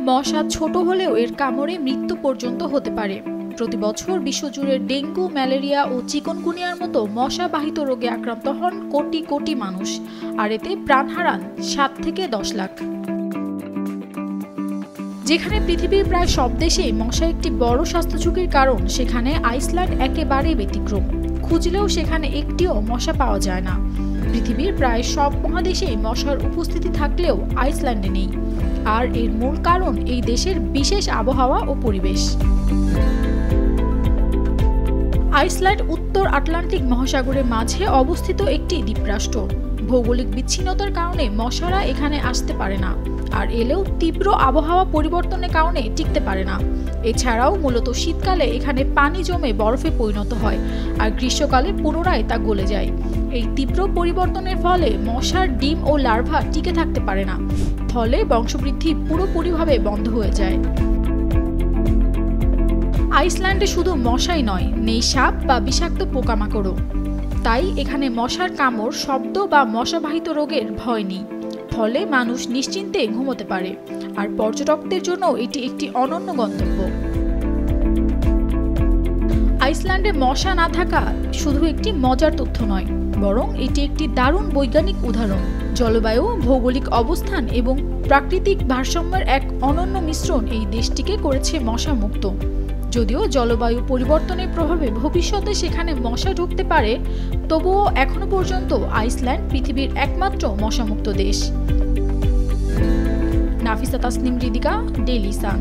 মশা ছোট হলেও এর কামড়ে মৃত্যু পর্যন্ত হতে পারে। প্রতি বছর বিশ্বজুড়ে ডেঙ্গু, ম্যালেরিয়া ও চিকনগুনিয়ার মতো মশাবাহিত রোগে আক্রান্ত হন কোটি কোটি মানুষ, আর এতে প্রাণ হারান 7 থেকে 10 লাখ। যেখানে পৃথিবীর প্রায় সব দেশেই মশা একটি বড় স্বাস্থ্য ঝুঁকির কারণ, সেখানে আইসল্যান্ড একেবারেই ব্যতিক্রম। খুঁজলেও সেখানে একটিও মশা পাওয়া যায় না। পৃথিবীর প্রায় সব মহাদেশেই মশার উপস্থিতি থাকলেও আইসল্যান্ডে নেই, আর এর মূল কারণ এই দেশের বিশেষ আবহাওয়া ও পরিবেশ। আইসল্যান্ড উত্তর আটলান্টিক মহাসাগরের মাঝে অবস্থিত একটি দ্বীপরাষ্ট্র। ভৌগোলিক বিচ্ছিন্নতার কারণে মশারা এখানে আসতে পারে না, আর এলেও তীব্র আবহাওয়া পরিবর্তনের কারণে টিকতে পারে না। এছাড়াও মূলত শীতকালে এখানে পানি জমে বরফে পরিণত হয়, আর গ্রীষ্মকালে পুনরায় তা গলে যায়। এই তীব্র পরিবর্তনের ফলে মশার ডিম ও লার্ভা টিকে থাকতে পারে না, ফলে বংশবৃদ্ধি পুরোপুরিভাবে বন্ধ হয়ে যায়। আইসল্যান্ডে শুধু মশাই নয়, নেই সাপ বা বিষাক্ত পোকামাকড়ও। তাই এখানে মশার কামড়, শব্দ বা মশাবাহিত রোগের ভয় নেই, ফলে মানুষ নিশ্চিন্তে ঘুমোতে পারে। আর পর্যটকদের জন্য এটি একটি অনন্য গন্তব্য। আইসল্যান্ডে মশা না থাকা শুধু একটি মজার তথ্য নয়, বরং এটি একটি দারুণ বৈজ্ঞানিক উদাহরণ। জলবায়ু, ভৌগোলিক অবস্থান এবং প্রাকৃতিক ভারসাম্যের এক অনন্য মিশ্রণ এই দেশটিকে করেছে মশা মুক্ত। যদিও জলবায়ু পরিবর্তনের প্রভাবে ভবিষ্যতে সেখানে মশা ঢুকতে পারে, তবুও এখনো পর্যন্ত আইসল্যান্ড পৃথিবীর একমাত্র মশামুক্ত দেশ। Nafisa Tasnim, Ridhika, Daily Sun.